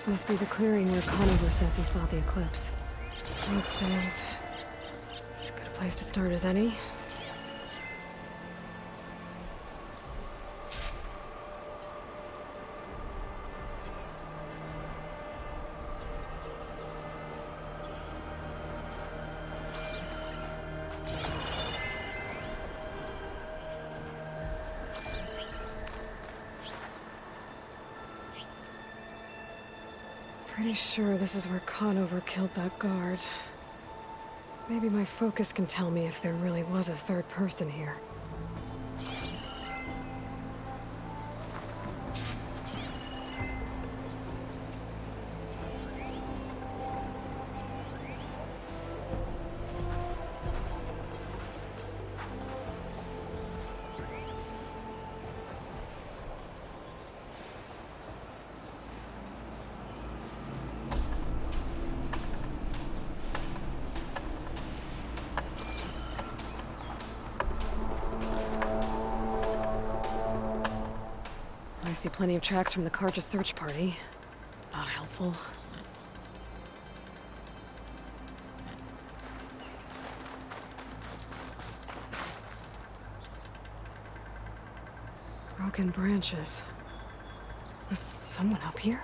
This must be the clearing where Conover says he saw the eclipse. It stands. It's as good a place to start as any. Pretty sure this is where Conover killed that guard. Maybe my focus can tell me if there really was a third person here. I see plenty of tracks from the Carja search party. Not helpful. Broken branches. Was someone up here?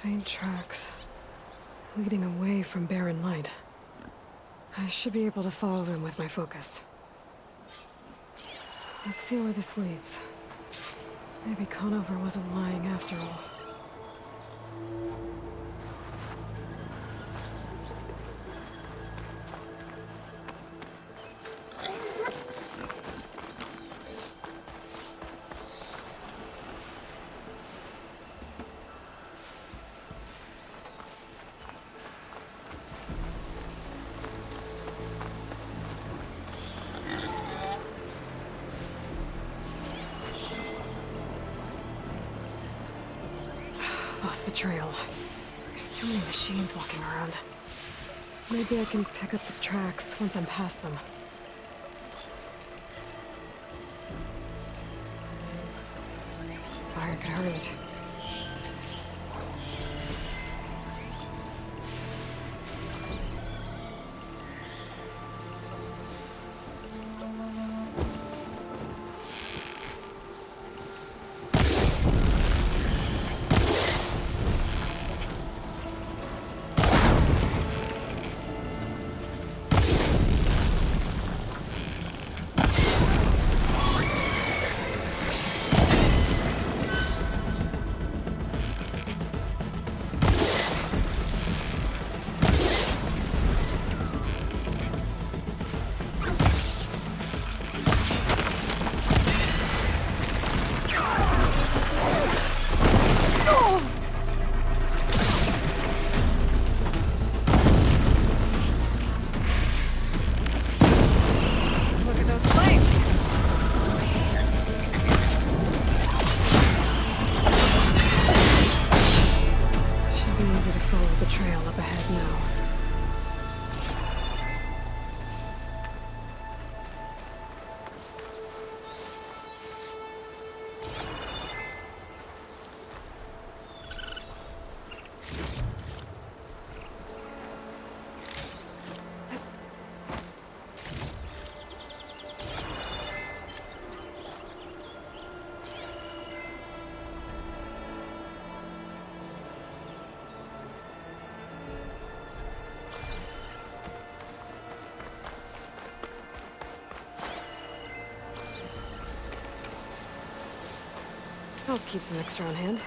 Faint tracks. Leading away from barren light. I should be able to follow them with my focus. Let's see where this leads. Maybe Conover wasn't lying after all. Lost the trail. There's too many machines walking around. Maybe I can pick up the tracks once I'm past them. Fire could hurt it. I'll keep some extra on hand.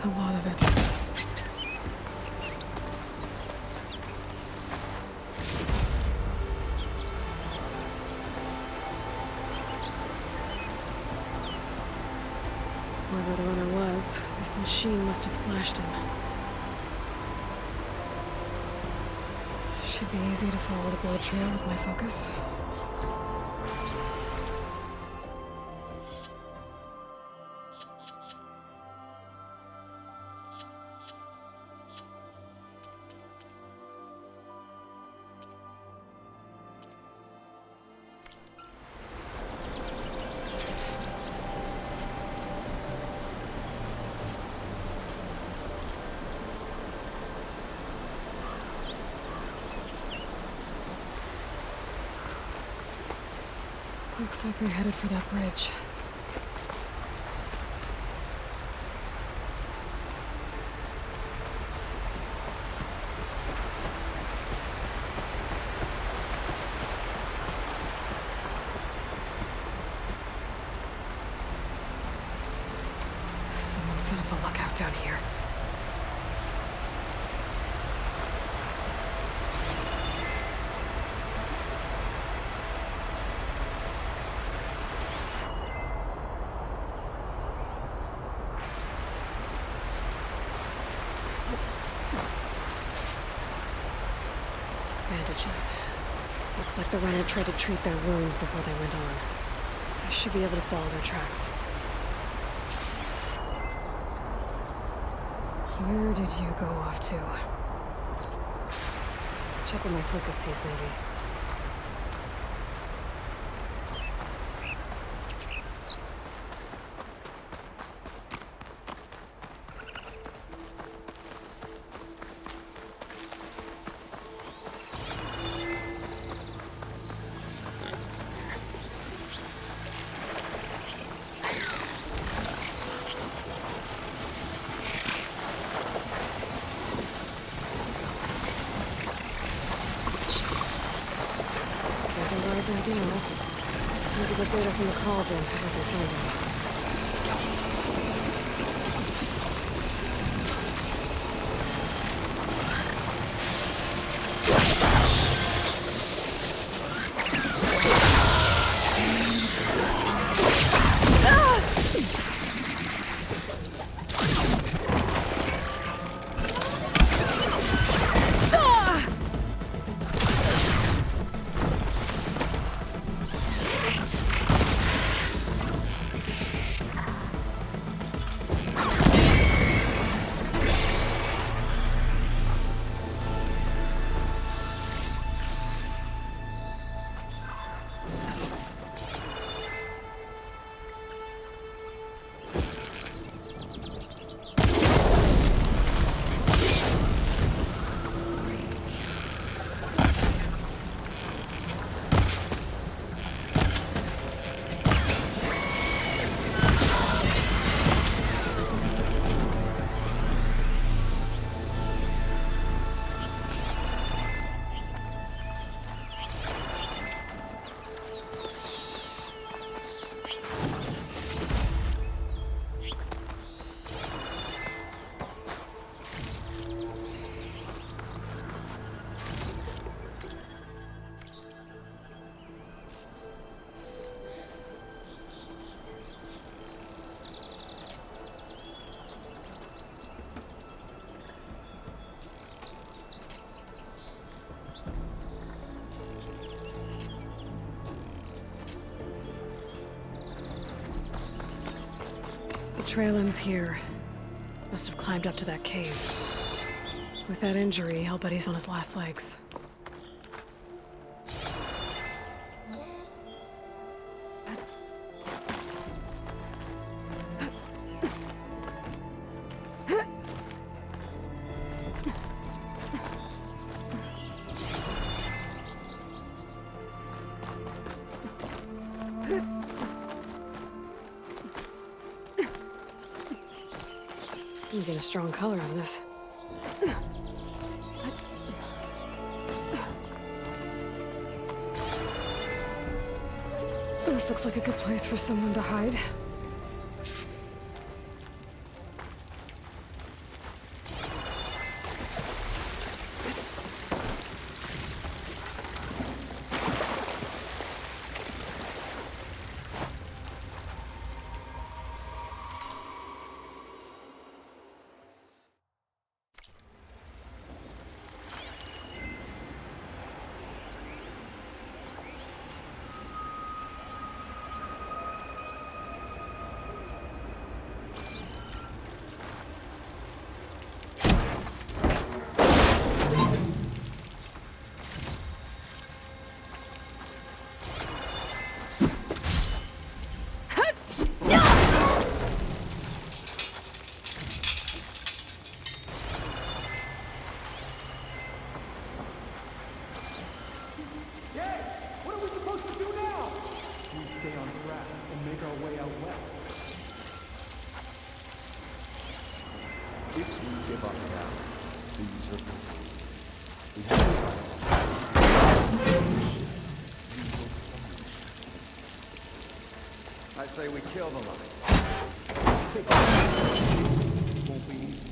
A lot of it. Whoever the runner was, this machine must have slashed him. Should be easy to follow the bullet trail with my focus. Looks like they're headed for that bridge. Someone set up a lookout down here. Bandages. Looks like the runner tried to treat their wounds before they went on. I should be able to follow their tracks. Where did you go off to? Check what my focus sees, maybe. Need to get data from the cauldron if I can find it. Trail ends here. Must have climbed up to that cave. With that injury, I'll bet he's on his last legs. You get a strong color on this. This looks like a good place for someone to hide. say we kill the lot. Won't be easy.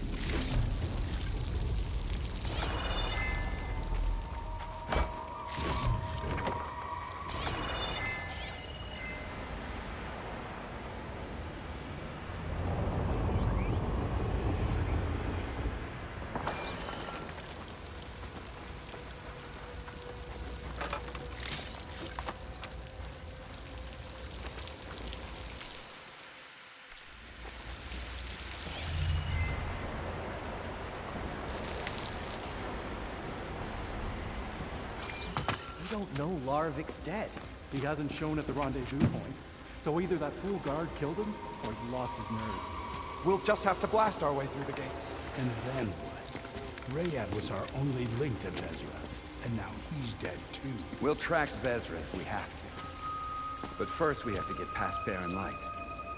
We don't know Larvik's dead. He hasn't shown at the rendezvous point. So either that fool guard killed him, or he lost his nerve. We'll just have to blast our way through the gates. And then what? Rayad was our only link to Vezra, and now he's dead too. We'll track Vezra if we have to. But first we have to get past Barren Light.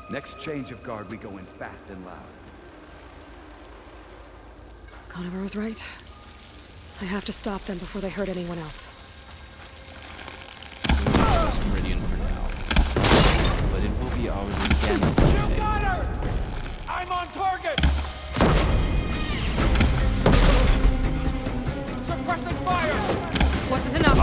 Next change of guard, we go in fast and loud. Conover was right. I have to stop them before they hurt anyone else. Just Meridian for now. But it will be ours again someday. I'm on target! Suppressing fire! What's this enough?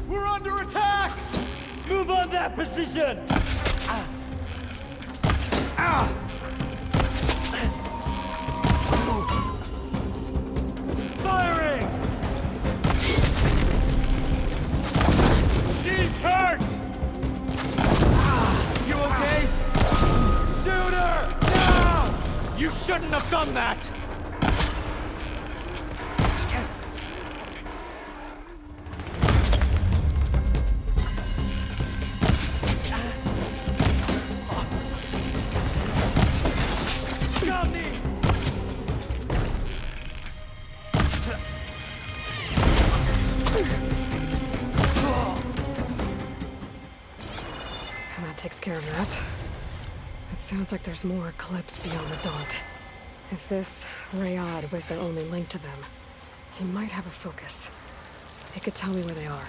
We're under attack! Move on that position! Firing! She's hurt! You okay? Shoot her! Now! You shouldn't have done that! And that takes care of that. It sounds like there's more Eclipse beyond the Daunt. If this Rayad was their only link to them, he might have a focus. He could tell me where they are.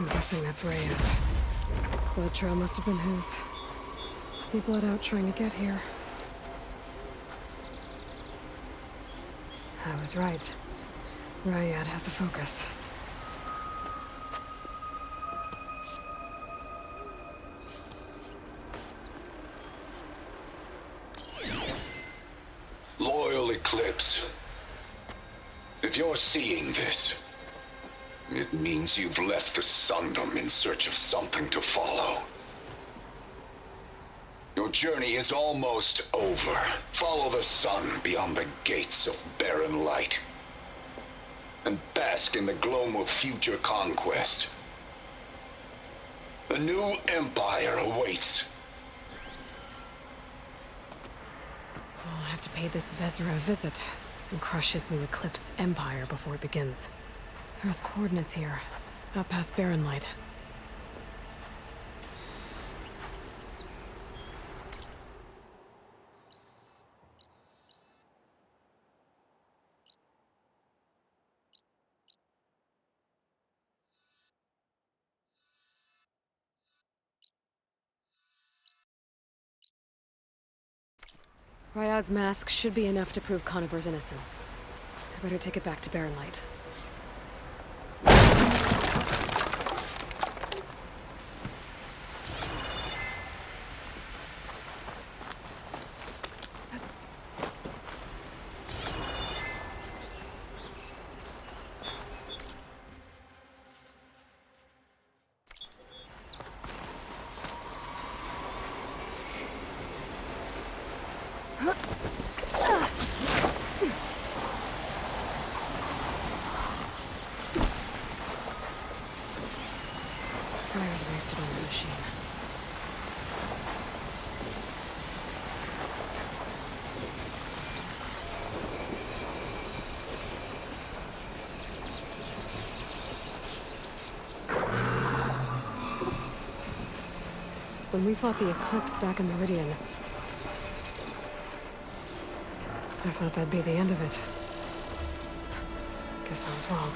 I'm guessing that's Rayad. Blood trail must have been his. He bled out trying to get here. I was right. Rayad has a focus. Loyal Eclipse. If you're seeing this, it means you've left the Sundom in search of something to follow. Your journey is almost over. Follow the sun beyond the gates of barren light, and bask in the gloam of future conquest. The new empire awaits. I'll have to pay this Vezra a visit and crush his new Eclipse empire before it begins. There's coordinates here, out past Barren Light. Ryad's mask should be enough to prove Conover's innocence. I better take it back to Barren Light. Fire's wasted on the machine. When we fought the Eclipse back in Meridian, I thought that'd be the end of it. Guess I was wrong.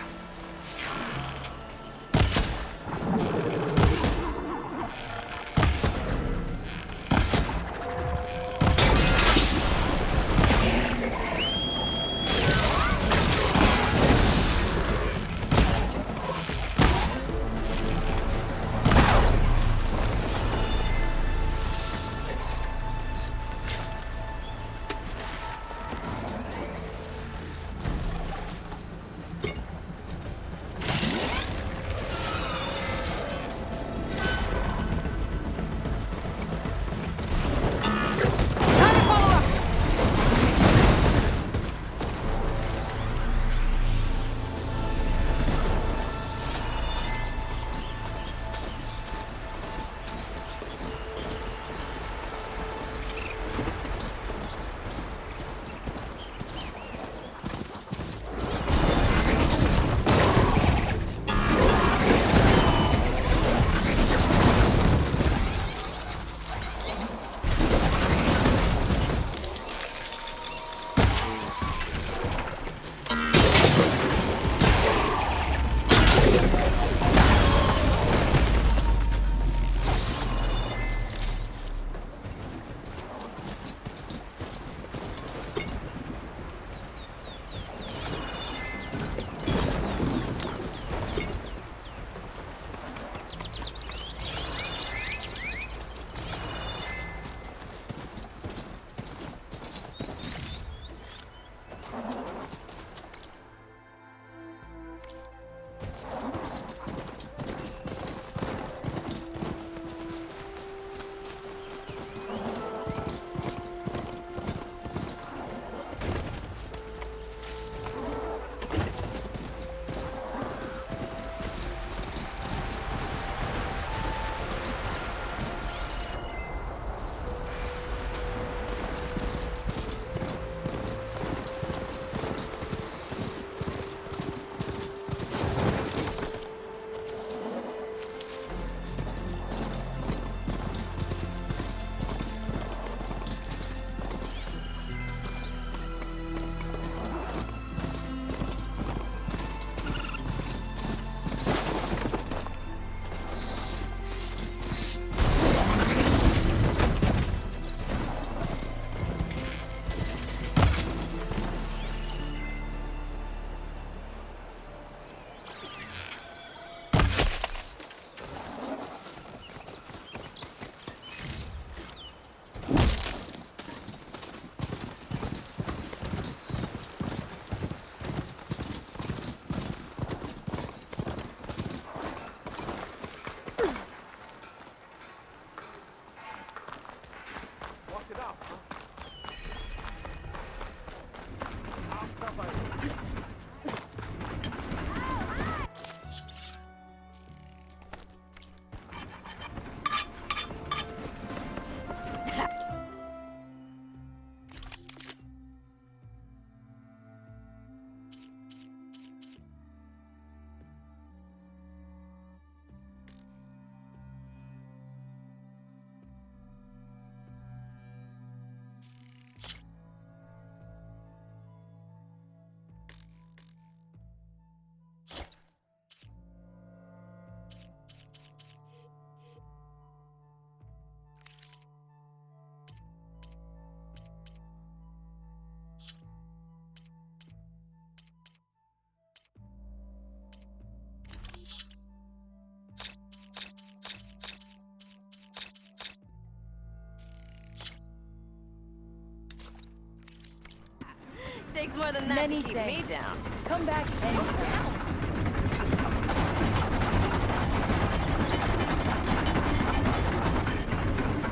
takes more than that Many to keep thanks. me down. Come back anytime.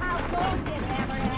How goes it, Hammerhead?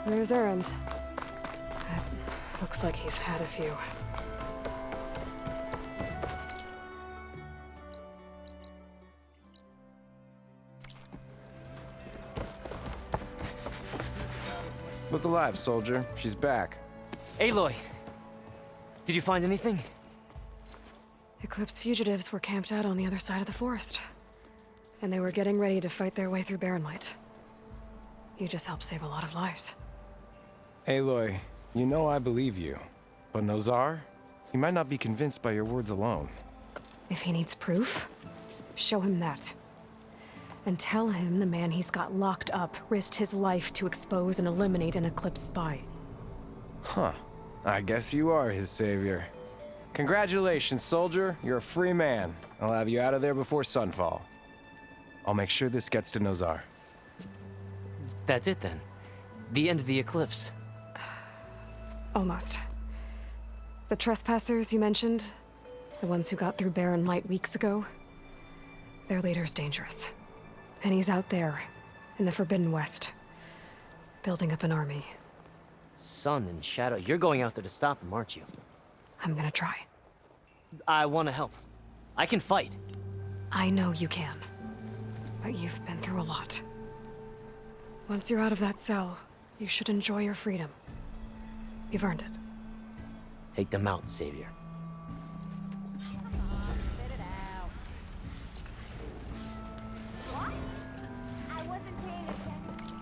There's Erend. Looks like he's had a few. Look alive, soldier. She's back. Aloy! Did you find anything? Eclipse fugitives were camped out on the other side of the forest. And they were getting ready to fight their way through Barren Light. You just helped save a lot of lives. Aloy, you know I believe you. But Nozar? He might not be convinced by your words alone. If he needs proof, show him that. And tell him the man he's got locked up risked his life to expose and eliminate an Eclipse spy. Huh. I guess you are his savior. Congratulations, soldier. You're a free man. I'll have you out of there before sunfall. I'll make sure this gets to Nozar. That's it then. The end of the Eclipse. Almost. The trespassers you mentioned, the ones who got through Barren Light weeks ago, their leader's dangerous. And he's out there, in the Forbidden West, building up an army. Sun and Shadow, you're going out there to stop him, aren't you? I'm gonna try. I want to help. I can fight. I know you can. But you've been through a lot. Once you're out of that cell, you should enjoy your freedom. You've earned it. Take them out, Savior. What? I wasn't paying attention.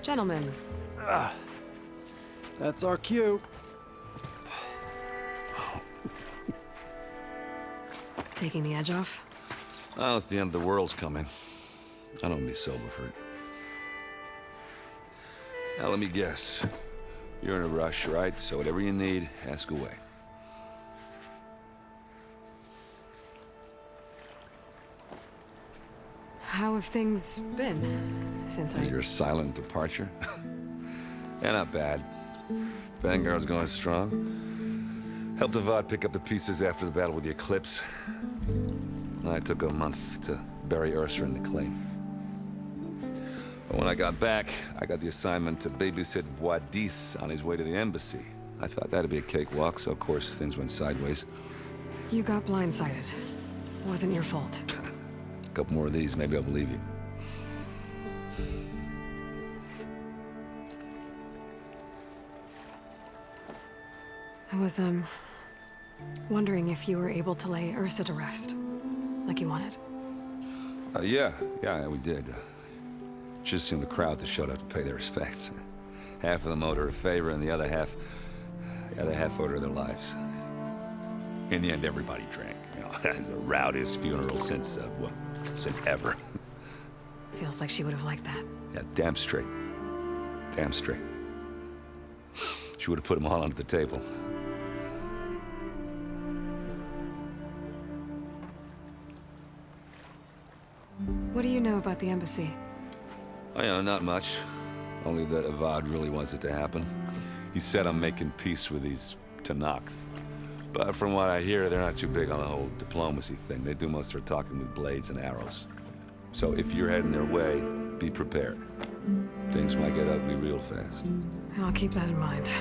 Gentlemen, That's our cue. taking the edge off? Well, if the end of the world's coming, I don't be sober for it. Now, let me guess. You're in a rush, right? So whatever you need, ask away. How have things been since Your silent departure? Yeah, not bad. Vanguard's going strong. Helped Avad pick up the pieces after the battle with the Eclipse. I took a month to bury Ursa in the claim. But when I got back, I got the assignment to babysit Wadis on his way to the embassy. I thought that'd be a cakewalk, so of course things went sideways. You got blindsided. Wasn't your fault. A couple more of these, maybe I'll believe you. I was, wondering if you were able to lay Ursa to rest, like you wanted. Yeah, we did. Just seen the crowd that showed up to pay their respects. Half of them owed her a favor, and the other half owed her their lives. In the end, everybody drank. You know, it's the rowdiest funeral since ever. Feels like she would have liked that. Yeah, damn straight. Damn straight. She would have put them all under the table. What do you know about the embassy? Oh, yeah, not much. Only that Avad really wants it to happen. He said I'm making peace with these Tenakth. But from what I hear, they're not too big on the whole diplomacy thing. They do most of their talking with blades and arrows. So if you're heading their way, be prepared. Things might get ugly real fast. I'll keep that in mind.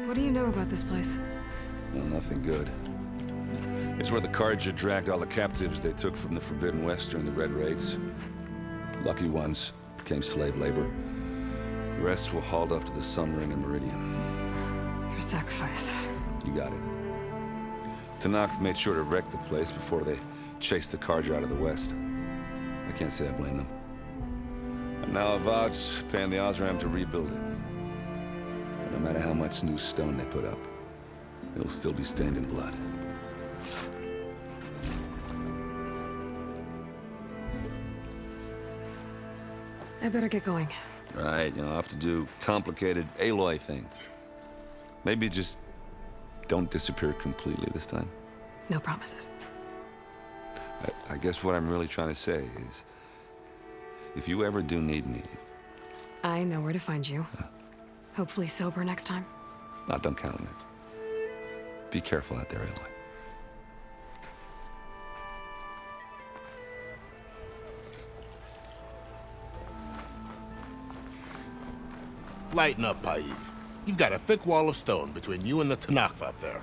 What do you know about this place? Well, nothing good. It's where the Carja dragged all the captives they took from the Forbidden West during the Red Raids. Lucky ones became slave labor. The rest were hauled off to the Sun Ring and Meridian. Your sacrifice. You got it. Tenakth made sure to wreck the place before they chased the Carja out of the West. I can't say I blame them. And now Avad's paying the Osram to rebuild it. And no matter how much new stone they put up, it'll still be stained in blood. I better get going. Right, I'll have to do complicated Aloy things. Maybe just don't disappear completely this time. No promises. I guess what I'm really trying to say is, if you ever do need me... I know where to find you. Hopefully sober next time. Don't count on it. Be careful out there, Aloy. Lighten up, Paiv. You've got a thick wall of stone between you and the Tenakth up there.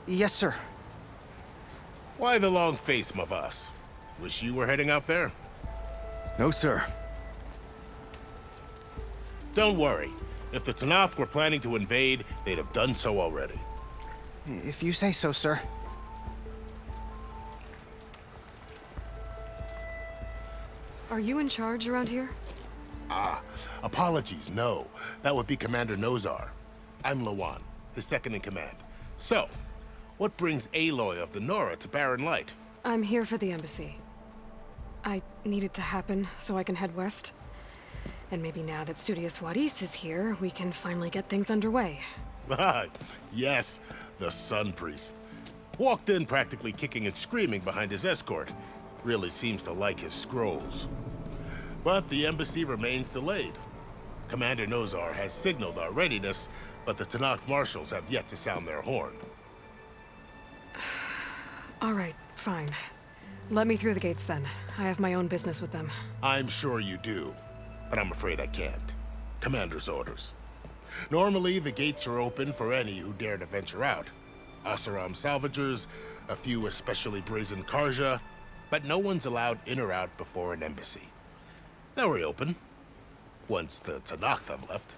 Yes, sir. Why the long face, Mavas? Wish you were heading out there? No, sir. Don't worry. If the Tenakth were planning to invade, they'd have done so already. If you say so, sir. Are you in charge around here? Apologies, no. That would be Commander Nozar. I'm Lawan, his second-in-command. So, what brings Aloy of the Nora to Barren Light? I'm here for the embassy. I need it to happen so I can head west. And maybe now that Studious Wadis is here, we can finally get things underway. Yes, the Sun Priest. Walked in practically kicking and screaming behind his escort. Really seems to like his scrolls. But the embassy remains delayed. Commander Nozar has signaled our readiness, but the Tenakth marshals have yet to sound their horn. All right, fine. Let me through the gates then. I have my own business with them. I'm sure you do, but I'm afraid I can't. Commander's orders. Normally, the gates are open for any who dare to venture out. Oseram salvagers, a few especially brazen Carja, but no one's allowed in or out before an embassy. They'll reopen, once the Tenakth have left.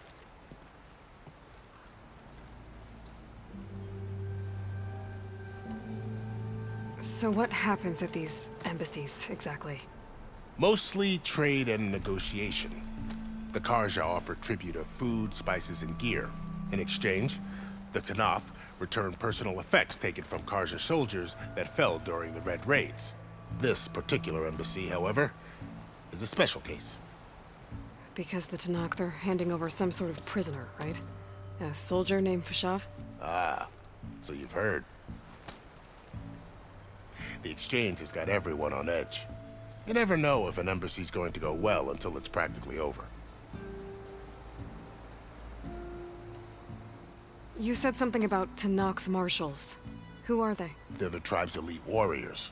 So what happens at these embassies, exactly? Mostly trade and negotiation. The Karja offer tribute of food, spices, and gear. In exchange, the Tanath return personal effects taken from Karja soldiers that fell during the Red Raids. This particular embassy, however, is a special case. Because the Tanakh, they're handing over some sort of prisoner, right? A soldier named Fashav? Ah, so you've heard. The exchange has got everyone on edge. You never know if an embassy's going to go well until it's practically over. You said something about Tanakh's marshals. Who are they? They're the tribe's elite warriors.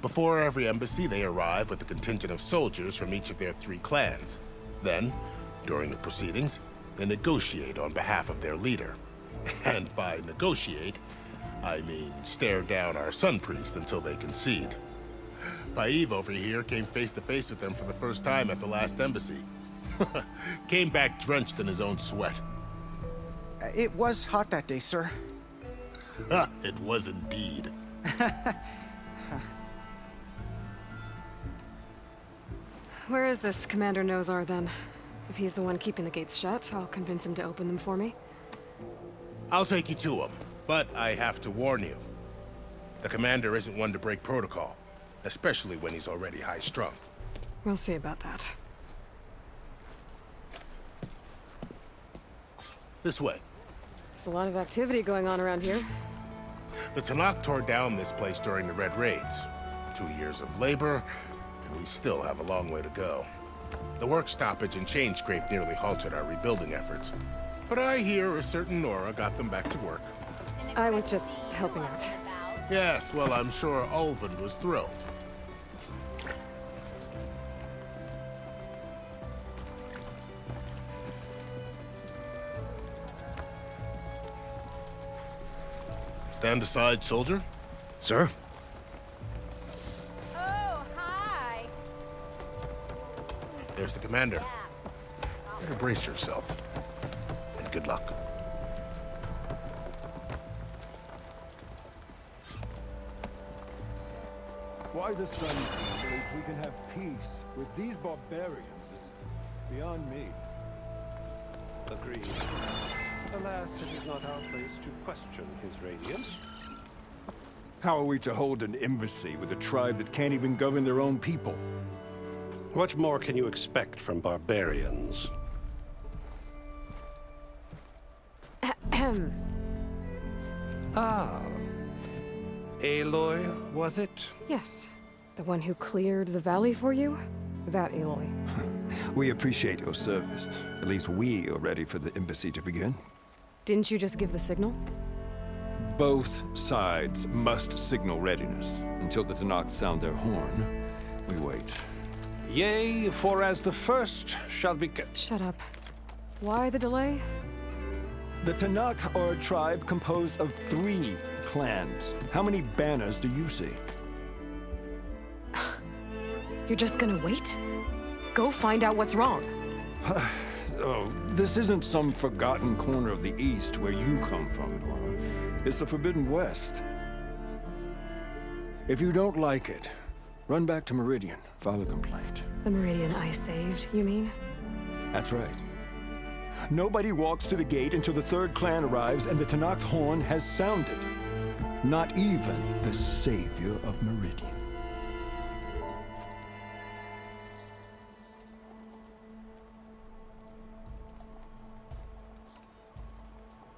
Before every embassy, they arrive with a contingent of soldiers from each of their 3 clans. Then, during the proceedings, they negotiate on behalf of their leader. And by negotiate, I mean stare down our Sun Priest until they concede. Paiv over here came face to face with them for the first time at the last embassy. Came back drenched in his own sweat. It was hot that day, sir. It was indeed. Where is this Commander Nozar, then? If he's the one keeping the gates shut, I'll convince him to open them for me. I'll take you to him, but I have to warn you. The commander isn't one to break protocol, especially when he's already high-strung. We'll see about that. This way. There's a lot of activity going on around here. The Tanakh tore down this place during the Red Raids. 2 years of labor, and we still have a long way to go. The work stoppage and chain scrape nearly halted our rebuilding efforts. But I hear a certain Nora got them back to work. I was just helping out. Yes, well, I'm sure Ulvund was thrilled. Stand aside, soldier. Sir? Oh, hi. There's the commander. Better brace yourself. And good luck. Why the Sun thinks we can have peace with these barbarians is beyond me. Agreed. Alas, it is not our place to question his radiance. How are we to hold an embassy with a tribe that can't even govern their own people? What more can you expect from barbarians? Ah. Aloy, was it? Yes. The one who cleared the valley for you? That Aloy. We appreciate your service. At least we are ready for the embassy to begin. Didn't you just give the signal? Both sides must signal readiness. Until the Tanakh sound their horn, we wait. Yea, for as the first shall be... Shut up. Why the delay? The Tanakh are a tribe composed of 3 clans. How many banners do you see? You're just gonna wait? Go find out what's wrong. Oh, this isn't some forgotten corner of the East where you come from, Nora. It's the Forbidden West. If you don't like it, run back to Meridian, file a complaint. The Meridian I saved, you mean? That's right. Nobody walks to the gate until the 3rd clan arrives and the Tanakh's horn has sounded. Not even the savior of Meridian.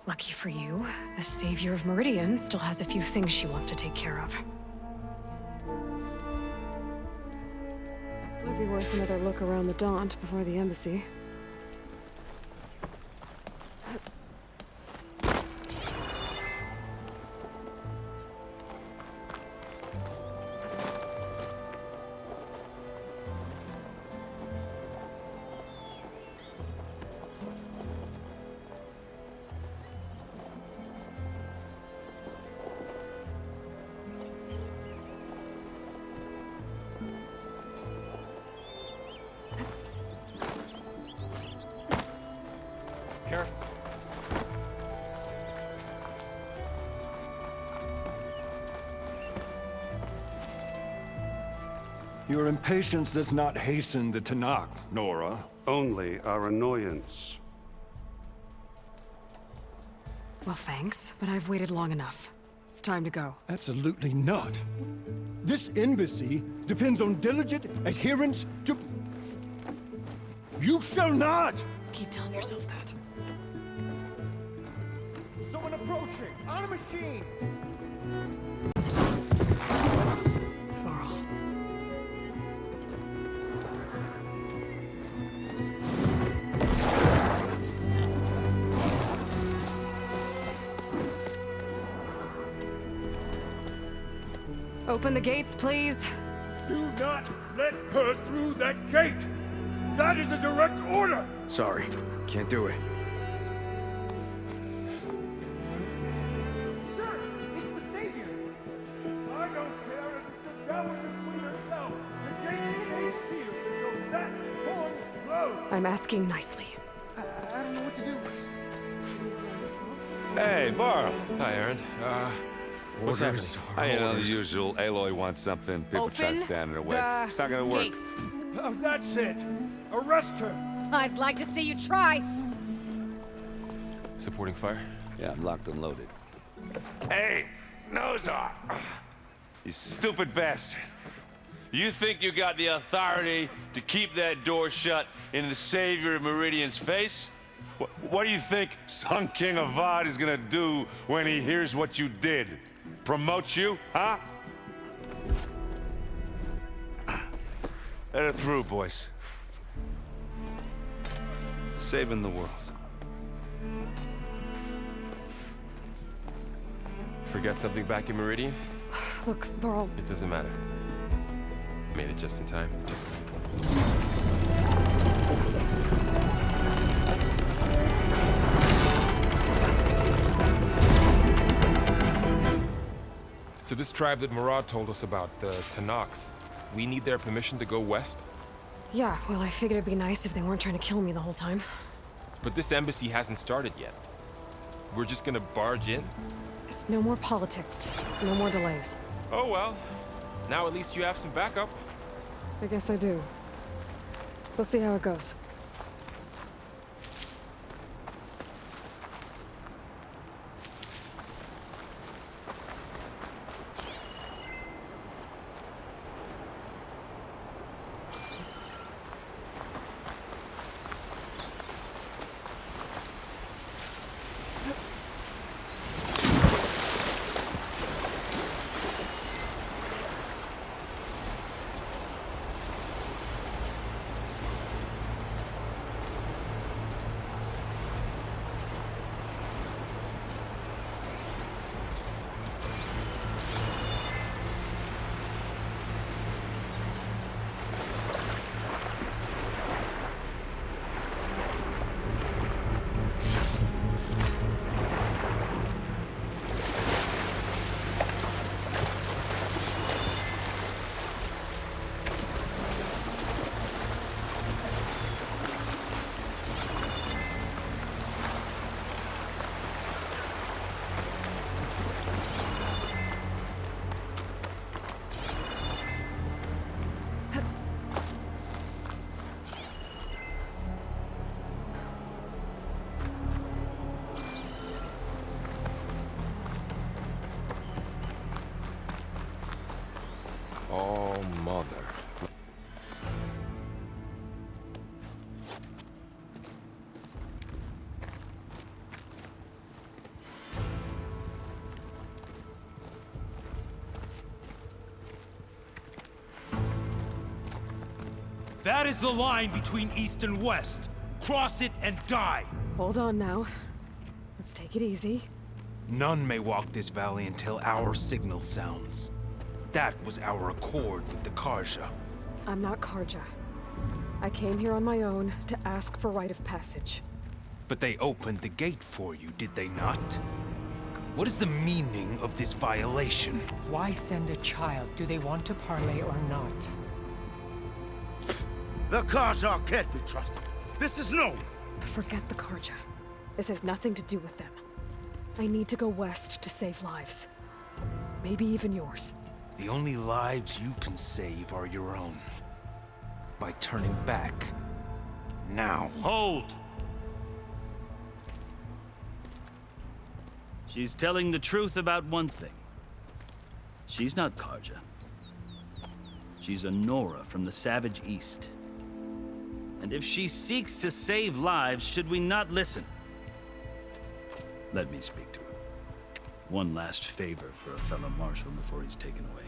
Lucky for you, the savior of Meridian still has a few things she wants to take care of. Might be worth another look around the Daunt before the embassy. Careful. Your impatience does not hasten the Tanakh, Nora. Only our annoyance. Well, thanks, but I've waited long enough. It's time to go. Absolutely not. This embassy depends on diligent adherence to... You shall not! Keep telling yourself that. Someone approaching! On a machine! Varl. Open the gates, please. Do not let her through that gate! That is a direct order! Sorry, can't do it. Sir, it's the Savior! I don't care if it's the devil between herself! The gate remains sealed until that horn blows! I'm asking nicely. I don't know what to do. Hey, Varl. Hi, Aaron. What's happening? You know, the usual. Aloy wants something. People try Open standing in her way. the It's not gonna work. gates. That's it! Arrest her! I'd like to see you try. Supporting fire? Yeah, I'm locked and loaded. Hey, Nozar! You stupid bastard. You think you got the authority to keep that door shut in the Savior of Meridian's face? What do you think Sun King Avad is gonna do when he hears what you did? Promote you, huh? Let her through, boys. Saving the world. Forget something back in Meridian? Look, Varl. It doesn't matter. Made it just in time. So this tribe that Murad told us about, the Tanakh, we need their permission to go west? Yeah, well, I figured it'd be nice if they weren't trying to kill me the whole time. But this embassy hasn't started yet. We're just gonna barge in? There's no more politics. No more delays. Oh well. Now at least you have some backup. I guess I do. We'll see how it goes. Oh, mother. That is the line between East and West. Cross it and die. Hold on now. Let's take it easy. None may walk this valley until our signal sounds. That was our accord with the Karja. I'm not Karja. I came here on my own to ask for rite of passage. But they opened the gate for you, did they not? What is the meaning of this violation? Why send a child? Do they want to parley or not? The Karja can't be trusted. This is known. Forget the Karja. This has nothing to do with them. I need to go west to save lives. Maybe even yours. The only lives you can save are your own. By turning back. Now. Hold! She's telling the truth about one thing. She's not Carja. She's a Nora from the Savage East. And if she seeks to save lives, should we not listen? Let me speak to her. One last favor for a fellow marshal before he's taken away.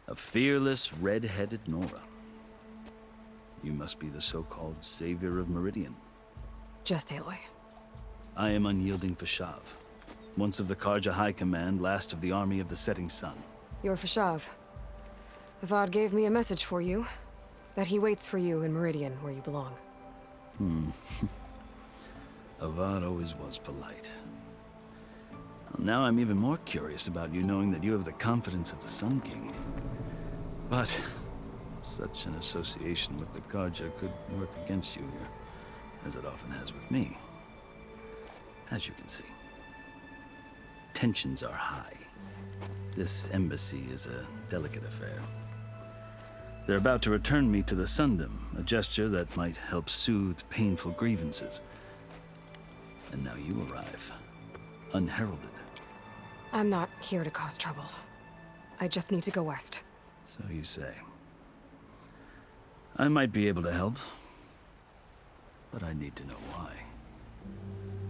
A fearless, red-headed Nora. You must be the so-called savior of Meridian. Just Aloy. I am Unyielding Fashav, once of the Carja High Command, last of the army of the Setting Sun. You're Fashav. Avad gave me a message for you. That he waits for you in Meridian, where you belong. Avad always was polite. Well, now I'm even more curious about you knowing that you have the confidence of the Sun King. But such an association with the Carja could work against you here, as it often has with me. As you can see, tensions are high. This embassy is a delicate affair. They're about to return me to the Sundom, a gesture that might help soothe painful grievances. And now you arrive, unheralded. I'm not here to cause trouble. I just need to go west. So you say. I might be able to help, but I need to know why.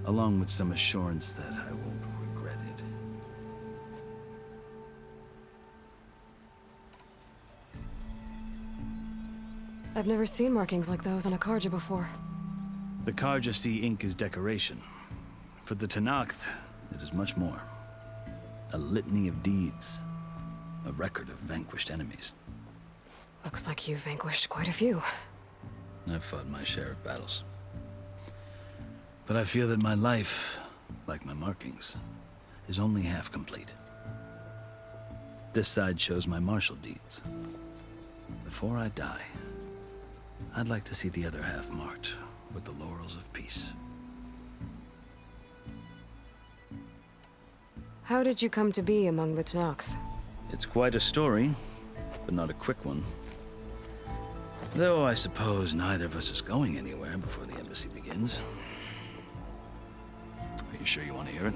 Along with some assurance that I won't regret it. I've never seen markings like those on a Carja before. The Carja see ink as decoration. For the Tenakth, it is much more. A litany of deeds. A record of vanquished enemies. Looks like you've vanquished quite a few. I've fought my share of battles. But I feel that my life, like my markings, is only half complete. This side shows my martial deeds. Before I die, I'd like to see the other half marked with the laurels of peace. How did you come to be among the Tenakth? It's quite a story, but not a quick one. Though I suppose neither of us is going anywhere before the embassy begins. Are you sure you want to hear it?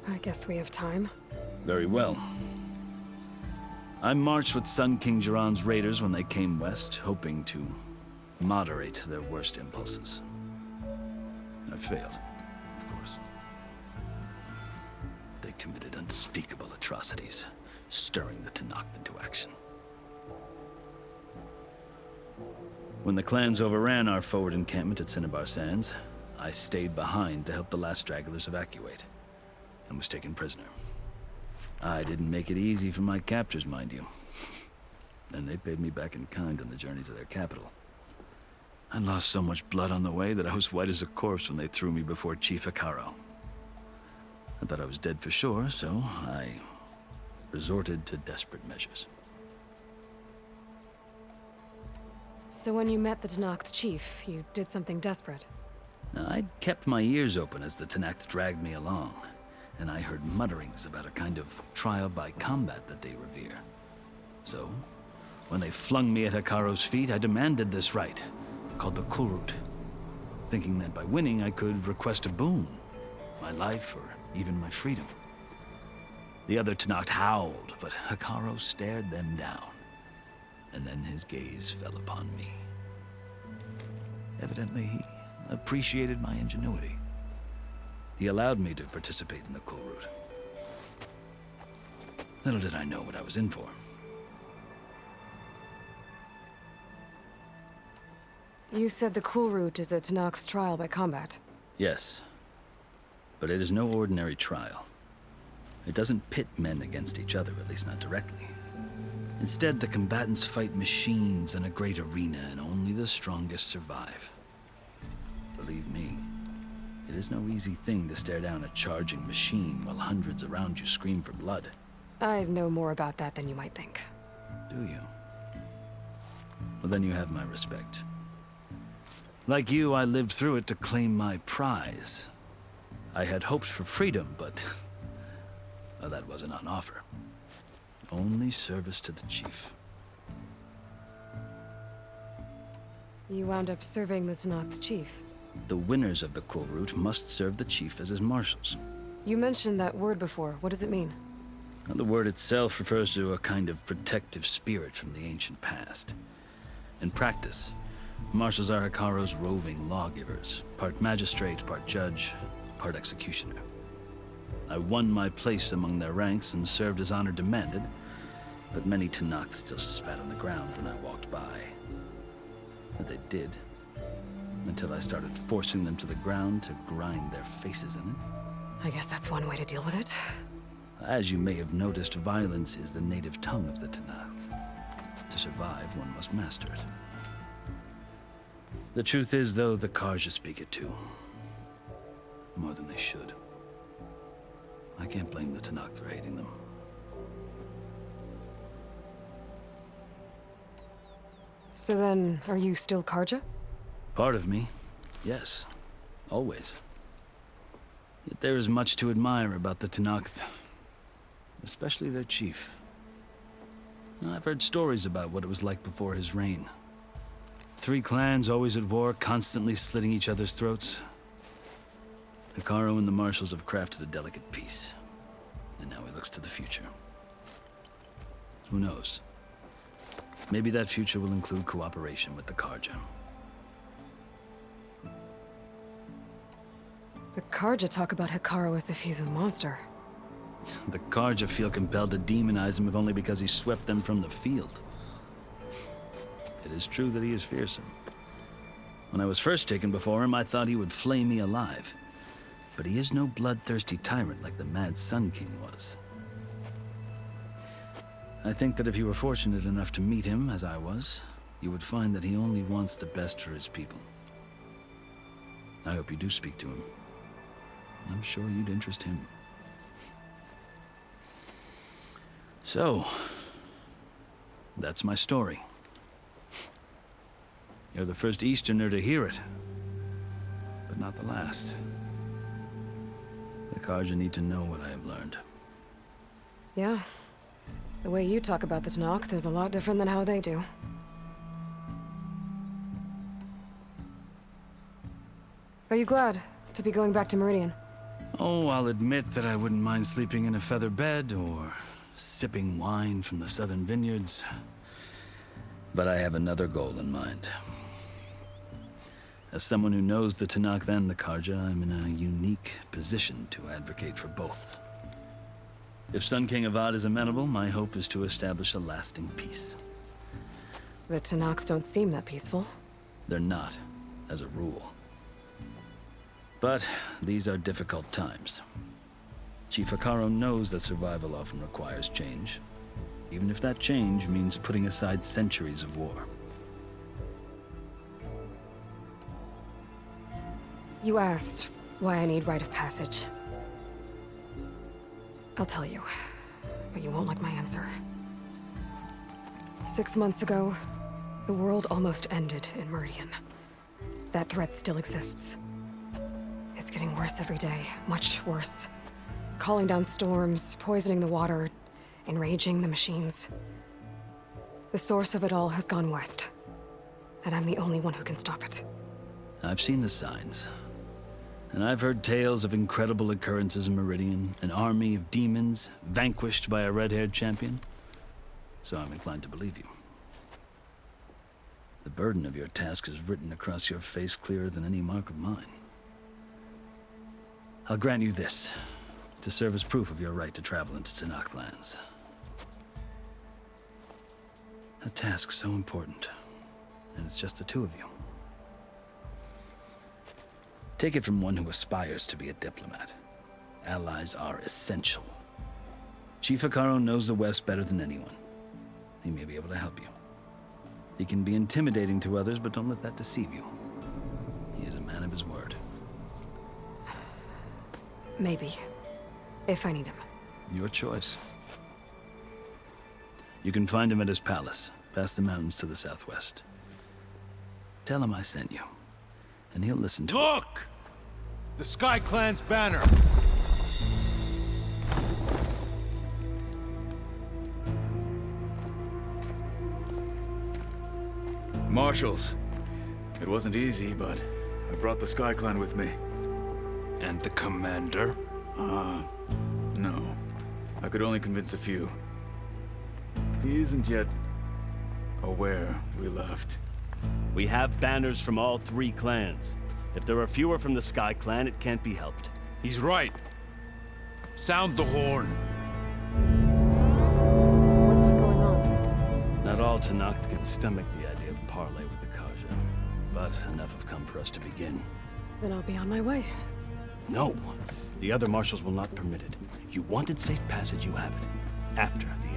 I guess we have time. Very well. I marched with Sun King Jiran's raiders when they came west, hoping to moderate their worst impulses. I failed, of course. They committed unspeakable atrocities, stirring the Tenakth into action. When the clans overran our forward encampment at Cinnabar Sands, I stayed behind to help the last stragglers evacuate, and was taken prisoner. I didn't make it easy for my captors, mind you. And they paid me back in kind on the journey to their capital. I lost so much blood on the way that I was white as a corpse when they threw me before Chief Hekarro. I thought I was dead for sure, so I resorted to desperate measures. So when you met the Tenakth chief, you did something desperate? Now, I'd kept my ears open as the Tenakth dragged me along, and I heard mutterings about a kind of trial by combat that they revere. So, when they flung me at Hekarro's feet, I demanded this right, called the Kulrut, thinking that by winning I could request a boon, my life or even my freedom. The other Tenakth howled, but Hekarro stared them down, and then his gaze fell upon me. Evidently, he appreciated my ingenuity. He allowed me to participate in the Kulrut. Little did I know what I was in for. You said the Kulrut is a Tenakth trial by combat. Yes, but it is no ordinary trial. It doesn't pit men against each other, at least not directly. Instead, the combatants fight machines in a great arena, and only the strongest survive. Believe me, it is no easy thing to stare down a charging machine while hundreds around you scream for blood. I know more about that than you might think. Do you? Well, then you have my respect. Like you, I lived through it to claim my prize. I had hopes for freedom, but well, that wasn't on offer. Only service to the chief. You wound up serving the Tenakth chief. The winners of the Kulrut must serve the chief as his marshals. You mentioned that word before. What does it mean? Well, the word itself refers to a kind of protective spirit from the ancient past. In practice, marshals are Hekarro's roving lawgivers, part magistrate, part judge, part executioner. I won my place among their ranks and served as honor demanded, but many Tenakth still spat on the ground when I walked by. But they did, until I started forcing them to the ground to grind their faces in it. I guess that's one way to deal with it. As you may have noticed, violence is the native tongue of the Tenakth. To survive, one must master it. The truth is, though, the Carja speak it too. More than they should. I can't blame the Tenakth for hating them. So then, are you still Carja? Part of me, yes. Always. Yet there is much to admire about the Tenakth. Especially their chief. I've heard stories about what it was like before his reign. 3 clans always at war, constantly slitting each other's throats. Hekarro and the marshals have crafted a delicate peace. And now he looks to the future. Who knows? Maybe that future will include cooperation with the Carja. The Carja talk about Hekarro as if he's a monster. The Carja feel compelled to demonize him if only because he swept them from the field. It is true that he is fearsome. When I was first taken before him, I thought he would flay me alive. But he is no bloodthirsty tyrant like the Mad Sun King was. I think that if you were fortunate enough to meet him, as I was, you would find that he only wants the best for his people. I hope you do speak to him. I'm sure you'd interest him. So, that's my story. You're the first Easterner to hear it, but not the last. The Carja need to know what I have learned. Yeah. The way you talk about the Tenakth is a lot different than how they do. Are you glad to be going back to Meridian? Oh, I'll admit that I wouldn't mind sleeping in a feather bed or sipping wine from the southern vineyards. But I have another goal in mind. As someone who knows the Tenakth and the Carja, I'm in a unique position to advocate for both. If Sun King Avad is amenable, my hope is to establish a lasting peace. The Tenakth don't seem that peaceful. They're not, as a rule. But these are difficult times. Chief Hekarro knows that survival often requires change, even if that change means putting aside centuries of war. You asked why I need rite of passage. I'll tell you, but you won't like my answer. 6 months ago, the world almost ended in Meridian. That threat still exists. It's getting worse every day, much worse. Calling down storms, poisoning the water, enraging the machines. The source of it all has gone west, and I'm the only one who can stop it. I've seen the signs. And I've heard tales of incredible occurrences in Meridian, an army of demons vanquished by a red-haired champion. So I'm inclined to believe you. The burden of your task is written across your face clearer than any mark of mine. I'll grant you this, to serve as proof of your right to travel into Tenakth lands. A task so important, and it's just the two of you. Take it from one who aspires to be a diplomat. Allies are essential. Chief Hekarro knows the West better than anyone. He may be able to help you. He can be intimidating to others, but don't let that deceive you. He is a man of his word. Maybe. If I need him. Your choice. You can find him at his palace, past the mountains to the southwest. Tell him I sent you, and he'll listen to it. Look! The Sky Clan's banner! Marshals. It wasn't easy, but I brought the Sky Clan with me. And the commander? No. I could only convince a few. He isn't yet aware we left. We have banners from all 3 clans. If there are fewer from the Sky Clan, it can't be helped. He's right. Sound the horn. What's going on? Not all Tenakth can stomach the idea of parley with the Carja, but enough have come for us to begin. Then I'll be on my way. No! The other marshals will not permit it. You wanted safe passage, you have it. After the